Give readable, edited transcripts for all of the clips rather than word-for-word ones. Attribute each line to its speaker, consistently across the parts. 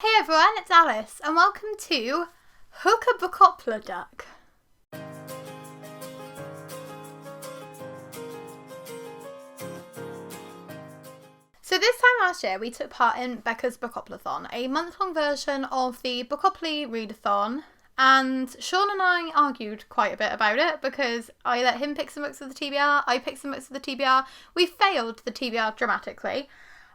Speaker 1: Hey everyone, it's Alyce and welcome to BookoplaDuck. So this time last year we took part in Becca's Bookoplathon, a month-long version of the Bookopoly readathon, and Sean and I argued quite a bit about it because I let him pick some books of the TBR, I picked some books of the TBR, we failed the TBR dramatically,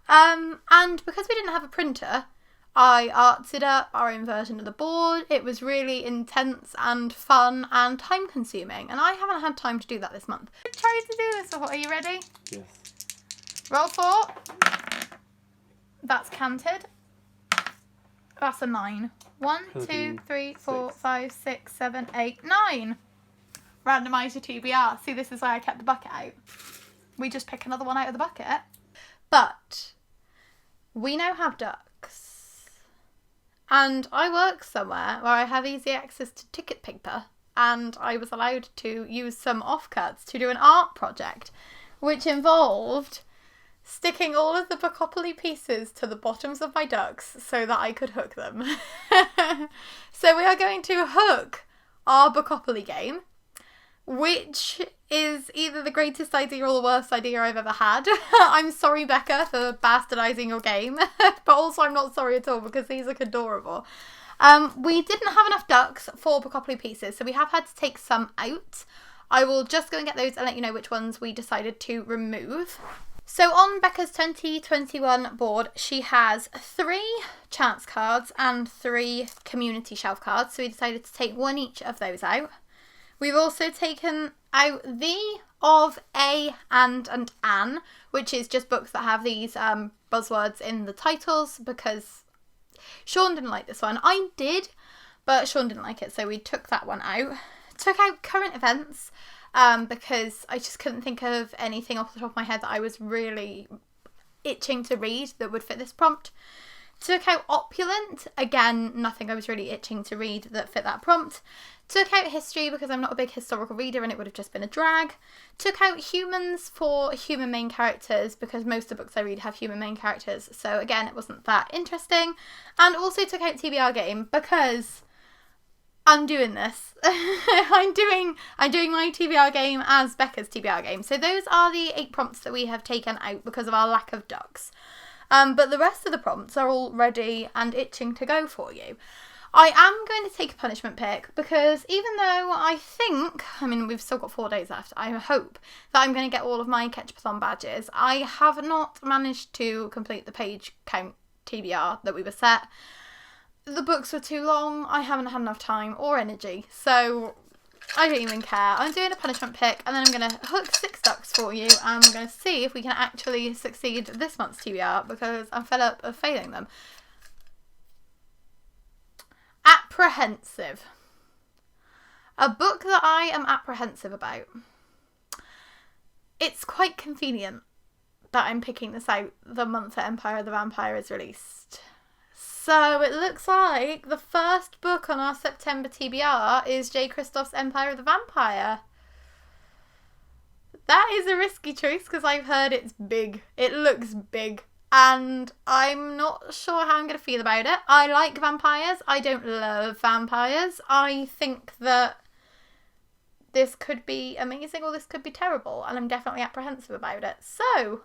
Speaker 1: and because we didn't have a printer, I arted up our own version of the board. It was really intense and fun and time consuming, and I haven't had time to do that this month. I'm trying to do this, so are you ready?
Speaker 2: Yes.
Speaker 1: Roll 4. That's canted. That's a 9. 1, 2, 3, 4, 5, 6, 7, 8, 9. Randomise your TBR. See, this is why I kept the bucket out. We just pick another one out of the bucket. But we now have ducks. And I work somewhere where I have easy access to ticket paper, and I was allowed to use some offcuts to do an art project, which involved sticking all of the Bookopoly pieces to the bottoms of my ducks so that I could hook them. So we are going to hook our Bookopoly game, which is either the greatest idea or the worst idea I've ever had. I'm sorry, Becca, for bastardising your game, but also I'm not sorry at all because these look adorable. We didn't have enough ducks for Bookopoly pieces, so we have had to take some out. I will just go and get those and let you know which ones we decided to remove. So on Becca's 2021 board, she has 3 chance cards and 3 community shelf cards, so we decided to take one each of those out. We've also taken out the, of, a, and an, which is just books that have these buzzwords in the titles, because Sean didn't like this one. I did, but Sean didn't like it, so we took that one out. Took out current events, because I just couldn't think of anything off the top of my head that I was really itching to read that would fit this prompt. Took out opulent, again, nothing I was really itching to read that fit that prompt. Took out history because I'm not a big historical reader and it would have just been a drag. Took out humans for human main characters because most of the books I read have human main characters, so again it wasn't that interesting. And also took out TBR game because I'm doing this. I'm doing my TBR game as Becca's TBR game. So those are the 8 prompts that we have taken out because of our lack of ducks. But the rest of the prompts are all ready and itching to go for you. I am going to take a punishment pick because even though we've still got 4 days left, I hope that I'm going to get all of my Catch-a-thon badges. I have not managed to complete the page count TBR that we were set. The books were too long, I haven't had enough time or energy, so I don't even care. I'm doing a punishment pick and then I'm going to hook 6 ducks for you and we're going to see if we can actually succeed this month's TBR because I'm fed up of failing them. Apprehensive. A book that I am apprehensive about. It's quite convenient that I'm picking this out the month that Empire of the Vampire is released. So it looks like the first book on our September TBR is J. Christoph's Empire of the Vampire. That is a risky choice because I've heard it's big. It looks big. And I'm not sure how I'm going to feel about it. I like vampires. I don't love vampires. I think that this could be amazing or this could be terrible. And I'm definitely apprehensive about it. So,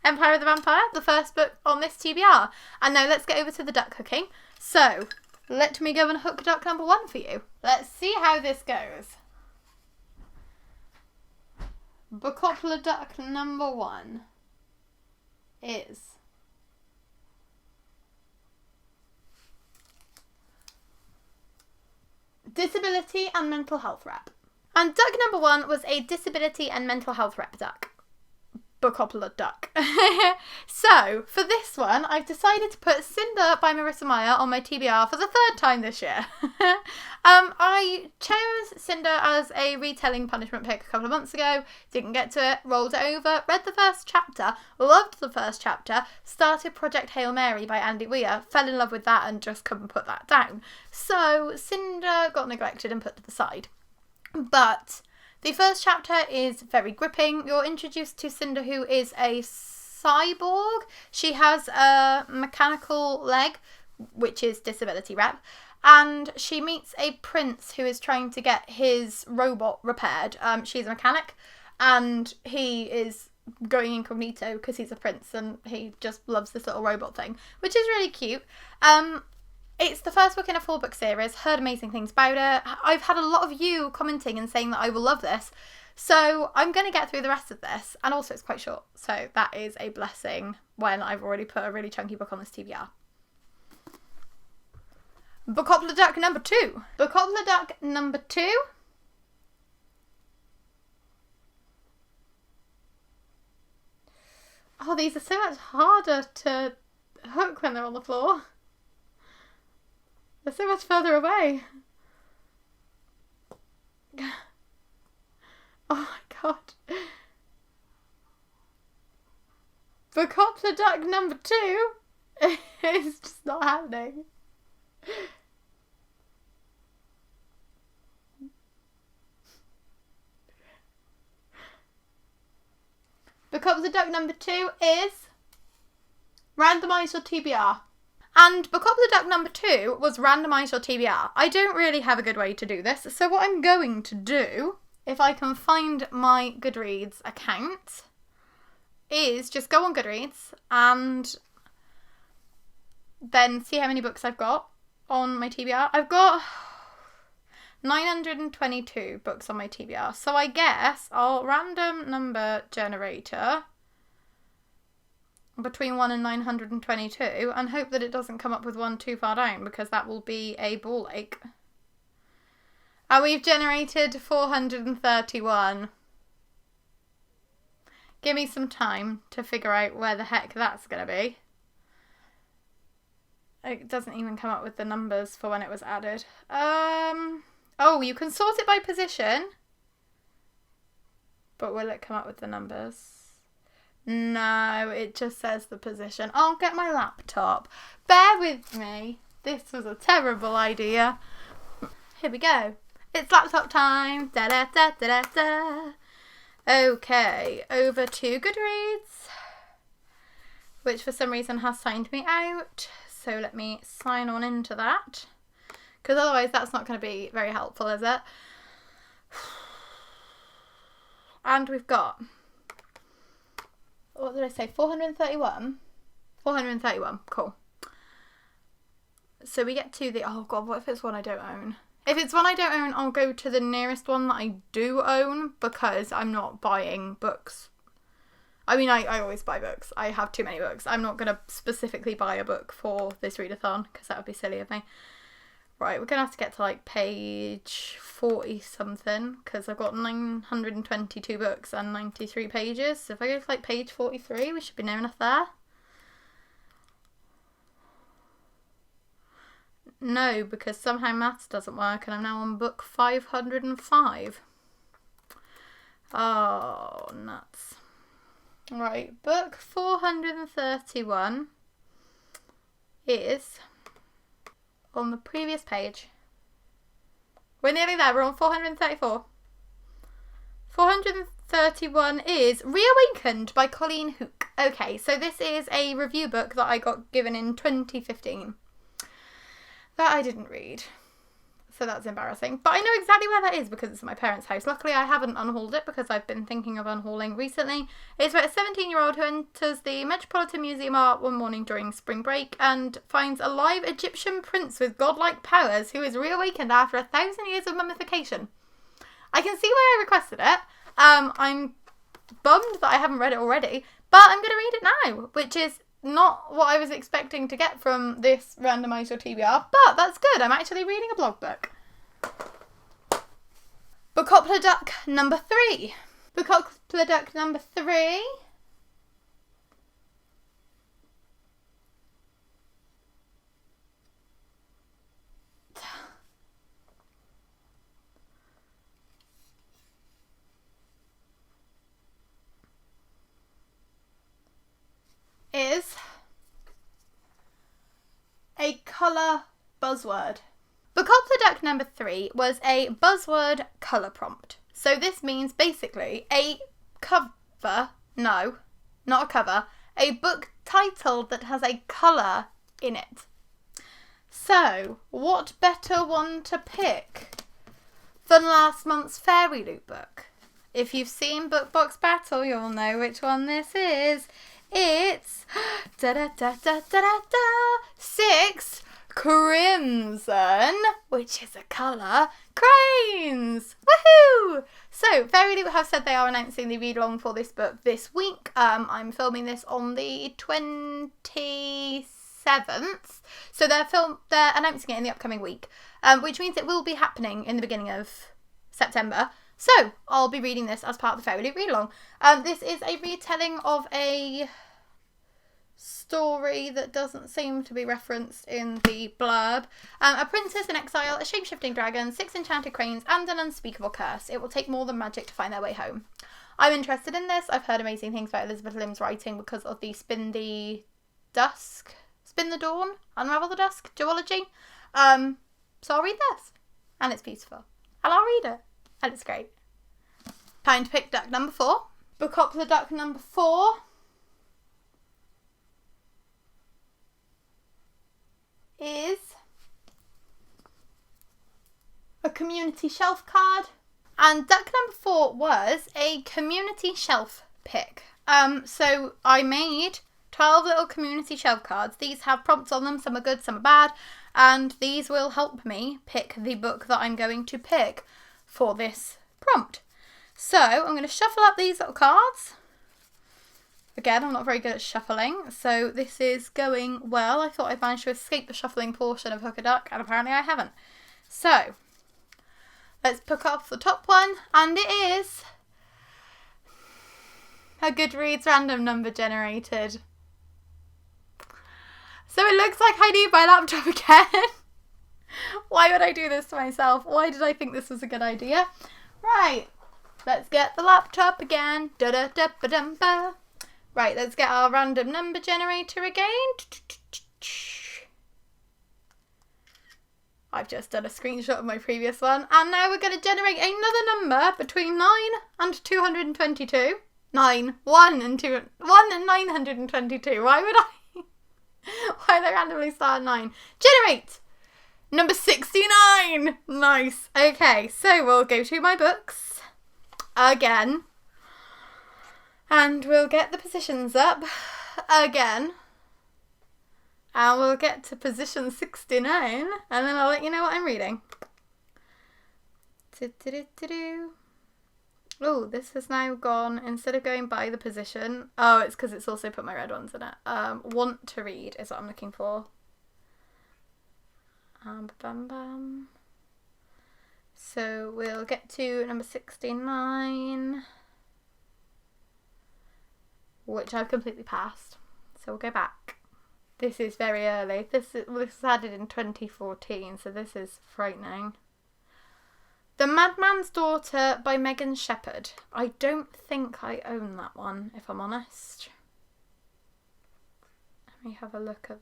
Speaker 1: Empire of the Vampire, the first book on this TBR. And now let's get over to the duck hooking. So, let me go and hook duck number 1 for you. Let's see how this goes. BookoplaDuck number 1 is disability and mental health rep. And duck number 1 was a disability and mental health rep duck. BookoplaDuck. So, for this one, I've decided to put Cinder by Marissa Meyer on my TBR for the 3rd time this year. I chose Cinder as a retelling punishment pick a couple of months ago, didn't get to it, rolled it over, read the first chapter, loved the first chapter, started Project Hail Mary by Andy Weir, fell in love with that and just couldn't put that down. So, Cinder got neglected and put to the side. But the first chapter is very gripping. You're introduced to Cinder, who is a cyborg. She has a mechanical leg, which is disability rep. And she meets a prince who is trying to get his robot repaired. She's a mechanic, and he is going incognito because he's a prince and he just loves this little robot thing, which is really cute. It's the first book in a 4-book series. Heard amazing things about it. I've had a lot of you commenting and saying that I will love this. So I'm going to get through the rest of this. And also it's quite short. So that is a blessing when I've already put a really chunky book on this TBR. BookoplaDuck number 2. BookoplaDuck number 2. Oh, these are so much harder to hook when they're on the floor. They're so much further away. Oh my god. BookoplaDuck number 2 is just not happening. BookoplaDuck number 2 is Randomise Your TBR. And BookoplaDuck number 2 was Randomise Your TBR. I don't really have a good way to do this, so what I'm going to do, if I can find my Goodreads account, is just go on Goodreads and then see how many books I've got on my TBR. I've got 922 books on my TBR. So I guess I'll random number generator between 1 and 922 and hope that it doesn't come up with one too far down, because that will be a ball ache. And we've generated 431. Give me some time to figure out where the heck that's going to be. It doesn't even come up with the numbers for when it was added. Oh, you can sort it by position. But will it come up with the numbers? No, it just says the position. I'll get my laptop. Bear with me. This was a terrible idea. Here we go. It's laptop time. Da da da da da da. Okay, over to Goodreads, which for some reason has signed me out. So let me sign on into that, because otherwise that's not going to be very helpful, is it? And we've got, what did I say, 431? 431, cool. So we get to the, oh god, what if it's one I don't own? If it's one I don't own, I'll go to the nearest one that I do own, because I'm not buying books. I mean, I always buy books. I have too many books. I'm not going to specifically buy a book for this readathon, because that would be silly of me. Right, we're going to have to get to like page 40 something, because I've got 922 books and 93 pages. So if I go to like page 43, we should be near enough there. No, because somehow maths doesn't work and I'm now on book 505. Oh, nuts. Right, book 431 is on the previous page. We're nearly there, we're on 434. 431 is Reawakened by Colleen Hook. Okay, so this is a review book that I got given in 2015. That I didn't read. So that's embarrassing. But I know exactly where that is because it's at my parents' house. Luckily, I haven't unhauled it because I've been thinking of unhauling recently. It's about a 17-year-old who enters the Metropolitan Museum of Art one morning during spring break and finds a live Egyptian prince with godlike powers who is reawakened after 1,000 years of mummification. I can see why I requested it. I'm bummed that I haven't read it already, but I'm going to read it now, which is not what I was expecting to get from this Randomise Your TBR, but that's good. I'm actually reading a blog book. BookoplaDuck number 3. BookoplaDuck number 3 is a colour buzzword. BookoplaDuck number 3 was a buzzword colour prompt. So this means basically a cover, no, not a cover, a book title that has a colour in it. So, what better one to pick than last month's Fairy Loot book? If you've seen Book Box Battle, you'll know which one this is. It's 6 Crimson, which is a colour, cranes. Woohoo! So, Fairy Loot have said they are announcing the read-along for this book this week. I'm filming this on the 27th. So they're announcing it in the upcoming week, which means it will be happening in the beginning of September. So I'll be reading this as part of the Fairy Loot read-along. This is a retelling of a story that doesn't seem to be referenced in the blurb. A princess in exile, a shape-shifting dragon, 6 enchanted cranes, and an unspeakable curse. It will take more than magic to find their way home. I'm interested in this. I've heard amazing things about Elizabeth Lim's writing because of the Spin the Dawn, Unravel the Dusk duology. So I'll read this, and it's beautiful, and I'll read it, and it's great. Time to pick duck number 4. BookoplaDuck number 4 is a community shelf card, and duck number 4 was a community shelf pick. So I made 12 little community shelf cards. These have prompts on them, some are good, some are bad, and these will help me pick the book that I'm going to pick for this prompt. So I'm going to shuffle up these little cards. Again, I'm not very good at shuffling, so this is going well. I thought I'd managed to escape the shuffling portion of Hook a Duck, and apparently I haven't. So let's pick off the top one, and it is a Goodreads random number generated. So it looks like I need my laptop again. Why would I do this to myself? Why did I think this was a good idea? Right, let's get the laptop again. Da-da-da-ba-dum-ba. Right, let's get our random number generator again. I've just done a screenshot of my previous one. And now we're going to generate another number between 9 and 222. 1 and 922. Why would I? Why did I randomly start at 9? Generate! Number 69! Nice. Okay, so we'll go to my books again. And we'll get the positions up again. And we'll get to position 69. And then I'll let you know what I'm reading. Oh, this has now gone, instead of going by the position, oh, it's because it's also put my red ones in it. Want to read is what I'm looking for. So we'll get to number 69, which I've completely passed. So we'll go back. This is very early. This was added in 2014, so this is frightening. The Madman's Daughter by Megan Shepherd. I don't think I own that one, if I'm honest. Let me have a look at...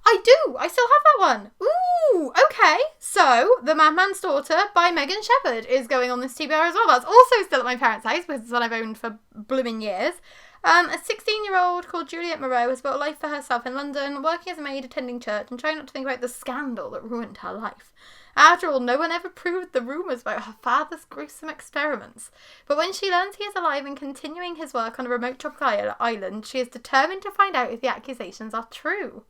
Speaker 1: I do! I still have that one! Ooh! Okay, so The Madman's Daughter by Megan Shepherd is going on this TBR as well. That's also still at my parents' house, because it's one I've owned for blooming years. A 16-year-old called Juliet Moreau has built a life for herself in London, working as a maid, attending church, and trying not to think about the scandal that ruined her life. After all, no one ever proved the rumours about her father's gruesome experiments. But when she learns he is alive and continuing his work on a remote tropical island, she is determined to find out if the accusations are true.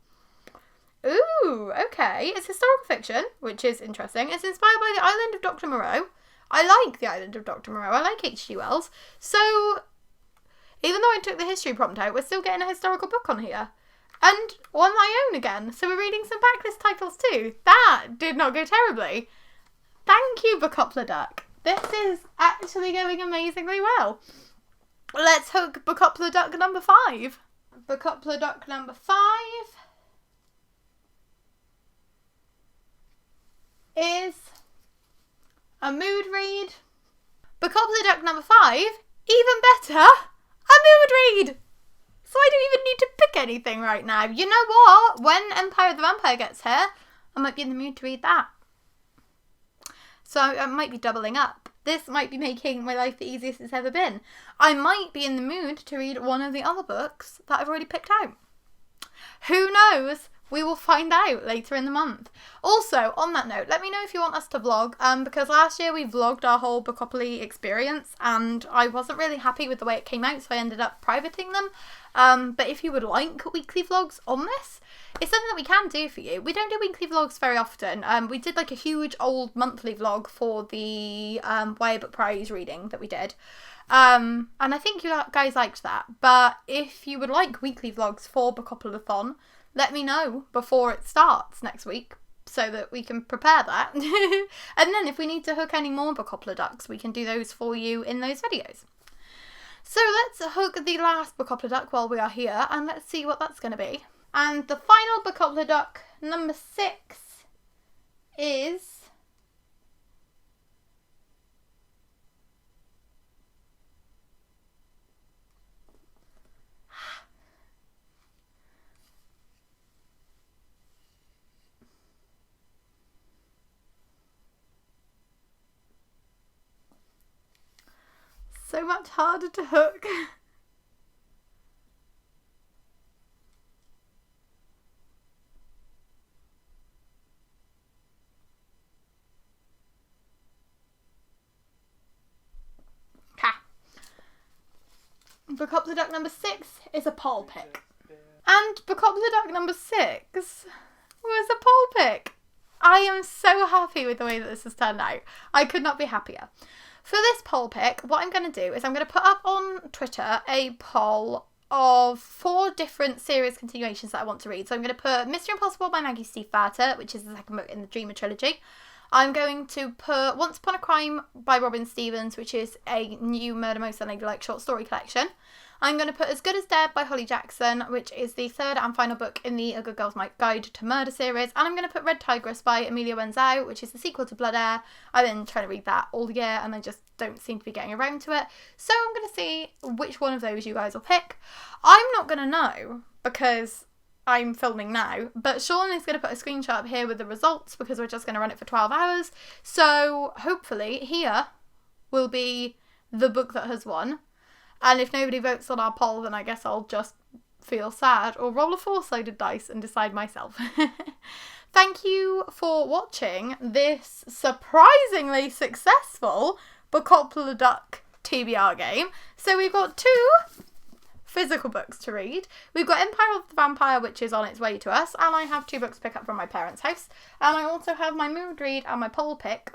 Speaker 1: Ooh, okay. It's historical fiction, which is interesting. It's inspired by the island of Dr. Moreau. I like the island of Dr. Moreau. I like H.G. Wells. So, even though I took the history prompt out, we're still getting a historical book on here. And one I own again. So we're reading some backlist titles too. That did not go terribly. Thank you, BookoplaDuck. This is actually going amazingly well. Let's hook BookoplaDuck number 5. BookoplaDuck number 5 is a mood read. BookoplaDuck number 5, even better, a mood read. So I don't even need to pick anything right now. You know what? When Empire of the Vampire gets here, I might be in the mood to read that. So I might be doubling up. this might be making my life the easiest it's ever been. I might be in the mood to read one of the other books that I've already picked out. Who knows? We will find out later in the month. Also, on that note, let me know if you want us to vlog, because last year we vlogged our whole Bookopoly experience and I wasn't really happy with the way it came out, so I ended up privating them. But if you would like weekly vlogs on this, it's something that we can do for you. We don't do weekly vlogs very often. We did like a huge old monthly vlog for the YA Book Prize reading that we did. And I think you guys liked that. But if you would like weekly vlogs for BookoplAthon, let me know before it starts next week so that we can prepare that. And then if we need to hook any more BookoplaDucks, we can do those for you in those videos. So let's hook the last BookoplaDuck while we are here and let's see what that's going to be. And the final BookoplaDuck, number 6, is... so much harder to hook. BookoplaDuck number 6 is a poll pick. And BookoplaDuck number 6 was a poll pick. I am so happy with the way that this has turned out. I could not be happier. For this poll pick, what I'm going to do is I'm going to put up on Twitter a poll of 4 different series continuations that I want to read. So I'm going to put Mystery Impossible by Maggie Stiefvater, which is the second book in the Dreamer trilogy. I'm going to put Once Upon a Crime by Robin Stevens, which is a new Murder Most Unladylike short story collection. I'm going to put As Good as Dead by Holly Jackson, which is the 3rd and final book in the A Good Girl's Guide to Murder series. And I'm going to put Red Tigress by Amelia Wenzhou, which is the sequel to Blood Heir. I've been trying to read that all year and I just don't seem to be getting around to it. So I'm going to see which one of those you guys will pick. I'm not going to know because I'm filming now, but Sean is going to put a screenshot up here with the results because we're just going to run it for 12 hours. So hopefully here will be the book that has won. And if nobody votes on our poll, then I guess I'll just feel sad or roll a 4-sided dice and decide myself. Thank you for watching this surprisingly successful BookoplaDuck TBR game. So we've got 2 physical books to read. We've got Empire of the Vampire, which is on its way to us, and I have 2 books to pick up from my parents' house. And I also have my mood read and my poll pick,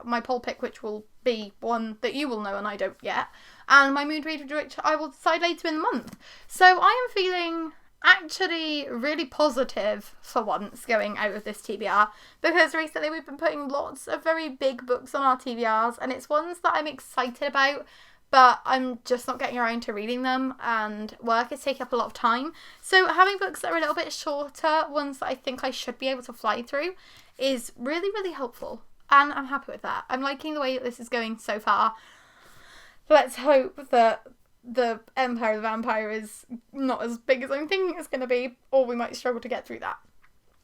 Speaker 1: which will be one that you will know and I don't yet, and my mood read, which I will decide later in the month. So I am feeling actually really positive for once going out of this TBR, because recently we've been putting lots of very big books on our TBRs, and it's ones that I'm excited about, but I'm just not getting around to reading them and work is taking up a lot of time. So having books that are a little bit shorter, ones that I think I should be able to fly through, is really, really helpful. And I'm happy with that. I'm liking the way that this is going so far. Let's hope that the Empire of the Vampire is not as big as I'm thinking it's going to be, or we might struggle to get through that.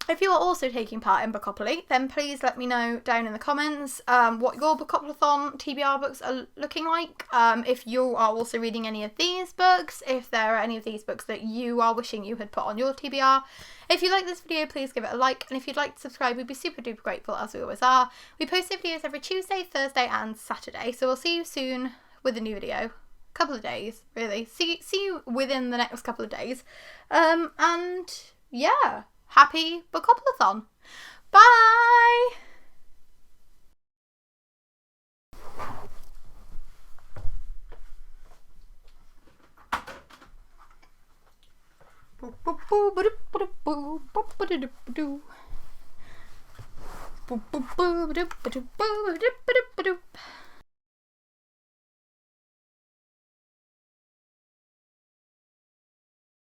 Speaker 1: If you are also taking part in Bookopoly, then please let me know down in the comments what your BookoplaThon TBR books are looking like. If you are also reading any of these books, if there are any of these books that you are wishing you had put on your TBR. If you like this video, please give it a like, and if you'd like to subscribe, we'd be super duper grateful, as we always are. We post new videos every Tuesday, Thursday and Saturday, so we'll see you soon with a new video. Couple of days, really. See you within the next couple of days. And yeah. Happy BookoplaThon. Bye!